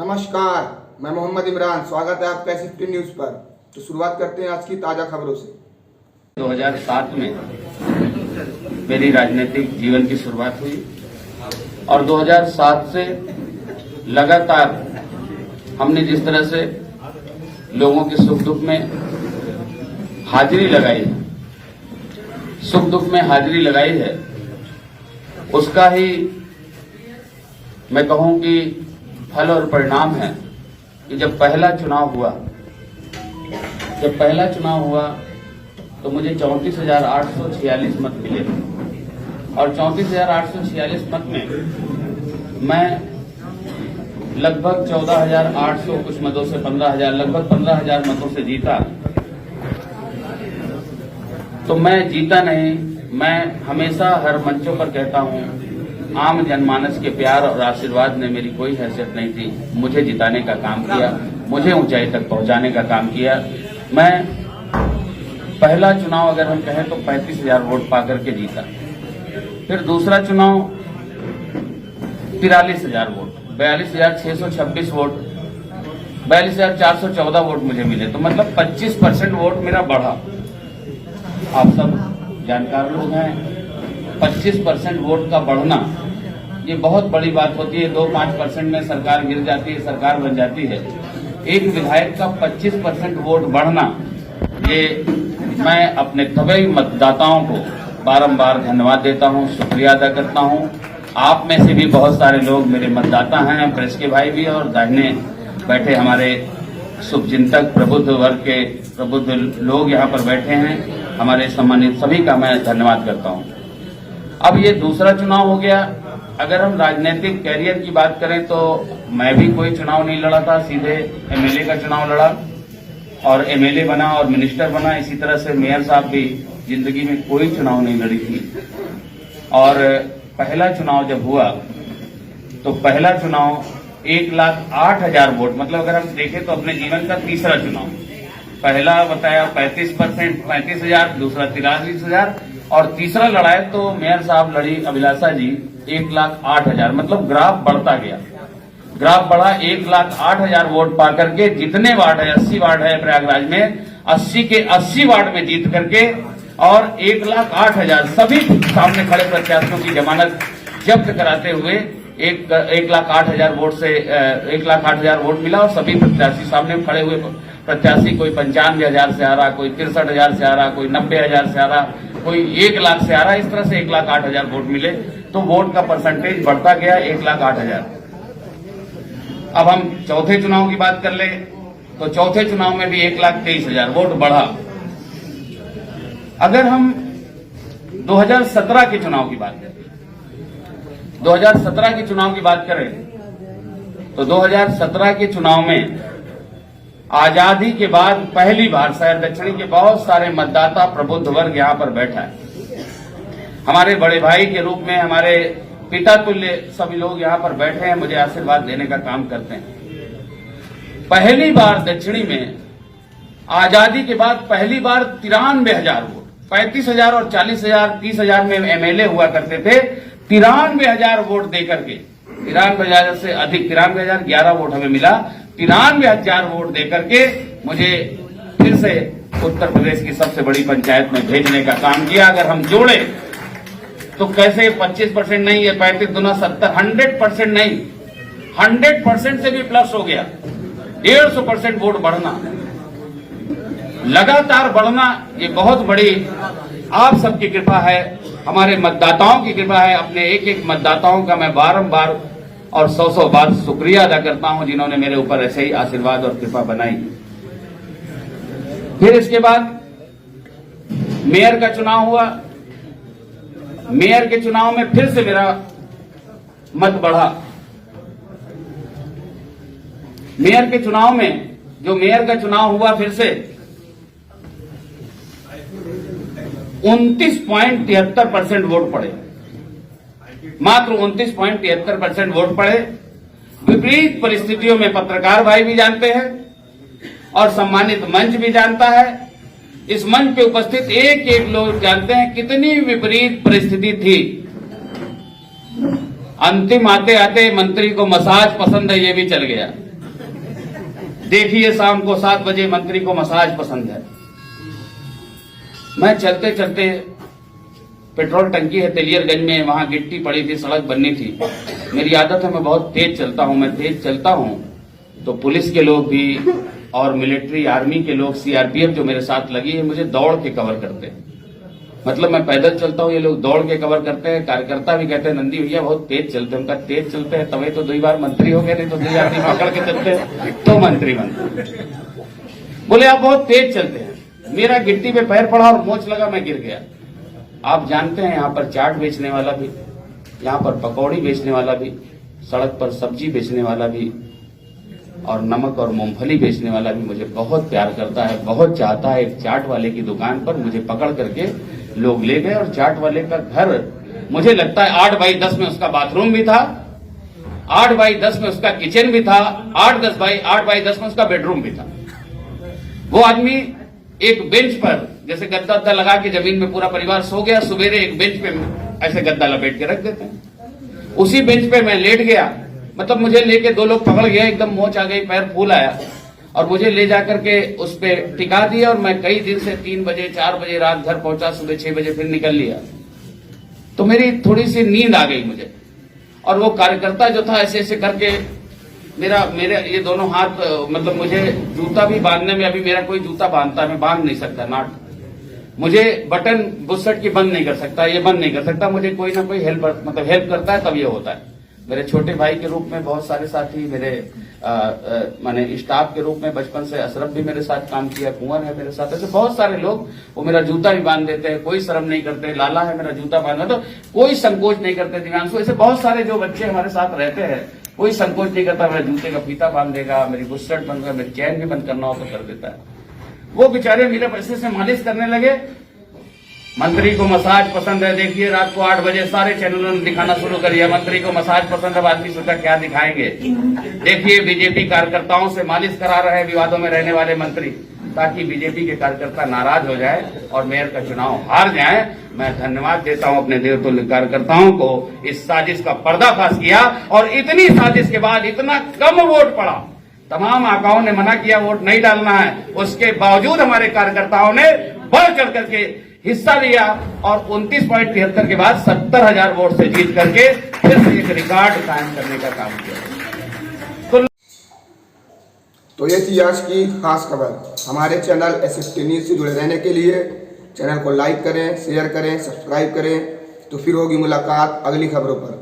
नमस्कार, मैं मोहम्मद इमरान। स्वागत है आपका SFT न्यूज पर। तो शुरुआत करते हैं आज की ताजा खबरों से। 2007 में मेरी राजनीतिक जीवन की शुरुआत हुई और 2007 से लगातार हमने जिस तरह से लोगों के सुख दुख में हाजिरी लगाई है, सुख दुख में हाजिरी लगाई है, उसका ही मैं कहूं कि फल और परिणाम है कि जब पहला चुनाव हुआ तो मुझे 34,846 मत मिले और 34,846 मत में मैं लगभग 14,800 कुछ मतों से 15,000 लगभग 15,000 मतों से जीता। तो मैं जीता नहीं, मैं हमेशा हर मंचों पर कहता हूं, आम जनमानस के प्यार और आशीर्वाद ने मेरी कोई हैसियत नहीं थी। मुझे जिताने का काम किया, मुझे ऊंचाई तक पहुंचाने का काम किया। मैं पहला चुनाव अगर हम कहें तो 35,000 वोट पाकर के जीता। फिर दूसरा चुनाव 43,000 वोट, 42,626 वोट, 42,414 वोट मुझे मिले। तो मतलब 25% वोट मेरा बढ़ा। आप सब जानकार लोग हैं, 25% वोट का बढ़ना ये बहुत बड़ी बात होती है। 2-5% में सरकार गिर जाती है, सरकार बन जाती है। एक विधायक का 25% वोट बढ़ना, ये मैं अपने तमाम मतदाताओं को बारंबार धन्यवाद देता हूं, शुक्रिया अदा करता हूं। आप में से भी बहुत सारे लोग मेरे मतदाता हैं, प्रेस के भाई भी, और दाहिने बैठे हमारे शुभचिंतक प्रबुद्ध वर्ग के प्रबुद्ध लोग यहाँ पर बैठे हैं। हमारे सम्मानित सभी का मैं धन्यवाद करता हूं। अब ये दूसरा चुनाव हो गया। अगर हम राजनीतिक कैरियर की बात करें तो मैं भी कोई चुनाव नहीं लड़ा था, सीधे MLA का चुनाव लड़ा और MLA बना और मिनिस्टर बना। इसी तरह से मेयर साहब भी जिंदगी में कोई चुनाव नहीं लड़ी थी। और पहला चुनाव जब हुआ तो पहला चुनाव 1,08,000 वोट, मतलब अगर हम देखें तो अपने जीवन का तीसरा चुनाव। पहला बताया 35,000, दूसरा 43,000 और तीसरा लड़ाई तो मेयर साहब लड़ी अभिलाषा जी 1,08,000। मतलब ग्राफ बढ़ता गया, ग्राफ बढ़ा। 1,08,000 वोट पा करके जितने वार्ड है, 80 वार्ड है प्रयागराज में, 80 के 80 वार्ड में जीत करके और 1,08,000 सभी सामने खड़े प्रत्याशियों की जमानत जब्त कराते हुए 1,08,000 वोट से 1,08,000 वोट मिला। और सभी प्रत्याशी सामने खड़े हुए प्रत्याशी, कोई 95,000 से आ रहा, कोई 63,000 से आ रहा, कोई 90,000 से आ रहा, कोई 1,00,000 से आ रहा। इस तरह से 1,08,000 वोट मिले। तो वोट का परसेंटेज बढ़ता गया 1,08,000। अब हम चौथे चुनाव की बात कर ले तो चौथे चुनाव में भी 1,23,000 वोट बढ़ा। अगर हम 2017 के चुनाव की बात करें, 2017 के चुनाव की बात करें तो 2017 के चुनाव में आजादी के बाद पहली बार शायद दक्षिणी के बहुत सारे मतदाता प्रबुद्ध वर्ग यहां पर बैठा है। हमारे बड़े भाई के रूप में, हमारे पिता तुल्य सभी लोग यहां पर बैठे हैं, मुझे आशीर्वाद देने का काम करते हैं। पहली बार दक्षिणी में आजादी के बाद पहली बार 93,000 वोट, 35,000 और 40,000 30,000 में MLA हुआ करते थे। 93,000 वोट देकर के, 93,000 से अधिक, 93,011 वोट हमें मिला। 93,000 वोट देकर के मुझे फिर से उत्तर प्रदेश की सबसे बड़ी पंचायत में भेजने का काम किया। अगर हम जोड़े तो कैसे 25% नहीं है, 35 दूना 70, 100% नहीं, 100% से भी प्लस हो गया। 150% वोट बढ़ना, लगातार बढ़ना, ये बहुत बड़ी आप सबकी कृपा है, हमारे मतदाताओं की कृपा है। अपने एक एक मतदाताओं का मैं बारंबार और 100 बार शुक्रिया अदा करता हूं, जिन्होंने मेरे ऊपर ऐसे ही आशीर्वाद और कृपा बनाई। फिर इसके बाद मेयर का चुनाव हुआ। मेयर के चुनाव में फिर से मेरा मत बढ़ा। मेयर के चुनाव में, जो मेयर का चुनाव हुआ, फिर से 29.73% वोट पड़े, मात्र 29.73% वोट पड़े। विपरीत परिस्थितियों में पत्रकार भाई भी जानते हैं और सम्मानित मंच भी जानता है। इस मंच पे उपस्थित एक एक लोग जानते हैं कितनी विपरीत परिस्थिति थी। अंतिम आते आते मंत्री को मसाज पसंद है ये भी चल गया। देखिए शाम को 7 बजे मंत्री को मसाज पसंद है। मैं चलते चलते, पेट्रोल टंकी है तेलियरगंज में, वहां गिट्टी पड़ी थी, सड़क बननी थी। मेरी आदत है, मैं बहुत तेज चलता हूं। मैं तेज चलता हूं तो पुलिस के लोग भी और मिलिट्री आर्मी के लोग, सीआरपीएफ जो मेरे साथ लगी है, मुझे दौड़ के कवर करते हैं। मतलब मैं पैदल चलता हूँ, ये लोग दौड़ के कवर करते हैं। कार्यकर्ता भी कहते हैं नंदी भैया बहुत तेज चलते हैं। उनका तेज चलते हैं तभी तो 2 बार मंत्री हो गए, नहीं तो 2 आदमी पकड़ के चलते हैं तो मंत्री बनते। बोले आप बहुत तेज चलते हैं। मेरा गिट्टी पे पैर पड़ा और मोच लगा, मैं गिर गया। आप जानते हैं यहाँ पर चाट बेचने वाला भी, यहाँ पर पकौड़ी बेचने वाला भी, सड़क पर सब्जी बेचने वाला भी और नमक और मूंगफली बेचने वाला भी मुझे बहुत प्यार करता है, बहुत चाहता है। एक चाट वाले की दुकान पर मुझे पकड़ करके लोग ले गए और चाट वाले का घर, मुझे लगता है 8 बाई 10 में उसका बाथरूम भी था, 8 बाई 10 में उसका किचन भी था, 8 बाई 10 में उसका बेडरूम भी था। वो आदमी एक बेंच पर जैसे गद्दा वद्दा लगा के जमीन में पूरा परिवार सो गया, सवेरे एक बेंच पे ऐसे गद्दा लपेट के रख देते हैं। उसी बेंच पे मैं लेट गया, मतलब मुझे लेके 2 लोग पकड़ गए, एकदम मोच आ गई, पैर फूल आया और मुझे ले जाकर के उस पे टिका दिया। और मैं कई दिन से 3 बजे 4 बजे रात घर पहुंचा, सुबह 6 बजे फिर निकल लिया। तो मेरी थोड़ी सी नींद आ गई मुझे। और वो कार्यकर्ता जो था ऐसे ऐसे करके मेरे ये दोनों हाथ, मतलब मुझे जूता भी बांधने में, अभी मेरा कोई जूता बांधता है, मैं बांध नहीं सकता नाट, मुझे बटन बुशर्ट की बंद नहीं कर सकता, ये बंद नहीं कर सकता, मुझे कोई ना कोई हेल्प करता है तब ये होता है। मेरे छोटे भाई के रूप में बहुत सारे साथी, मेरे माने स्टाफ के रूप में बचपन से अशरफ भी मेरे साथ काम किया, कुंवर है मेरे साथ, ऐसे बहुत सारे लोग वो मेरा जूता भी बांध देते हैं, कोई शर्म नहीं करते। लाला है मेरा जूता बांधना, तो कोई संकोच नहीं करते। दिव्यांशु, ऐसे बहुत सारे जो बच्चे हमारे साथ रहते हैं, कोई संकोच नहीं करता। मेरे जूते का फीता बांध देगा, मेरी बुशर्ट बंद कर, मेरी चैन भी बंद करना हो तो कर देता है। वो बेचारे मेरे पैसे से मालिश करने लगे। मंत्री को मसाज पसंद है, देखिए रात को 8 बजे सारे चैनलों ने दिखाना शुरू कर दिया, मंत्री को मसाज पसंद है। आदमी सोचा क्या दिखाएंगे। देखिए बीजेपी कार्यकर्ताओं से मालिश करा रहे हैं विवादों में रहने वाले मंत्री, ताकि बीजेपी के कार्यकर्ता नाराज हो जाए और मेयर का चुनाव हार जाए। मैं धन्यवाद देता हूं अपने देवतुल्य कार्यकर्ताओं को, इस साजिश का पर्दाफाश किया और इतनी साजिश के बाद इतना कम वोट पड़ा। तमाम आकाओं ने मना किया वोट नहीं डालना है, उसके बावजूद हमारे कार्यकर्ताओं ने बढ़ चढ़ करके हिस्सा लिया और 29.73 के बाद 70,000 वोट से जीत करके फिर से एक रिकॉर्ड कायम करने का काम किया। तो ये थी आज की खास खबर। हमारे चैनल SFT न्यूज से जुड़े रहने के लिए चैनल को लाइक करें, शेयर करें, सब्सक्राइब करें। तो फिर होगी मुलाकात अगली खबरों पर।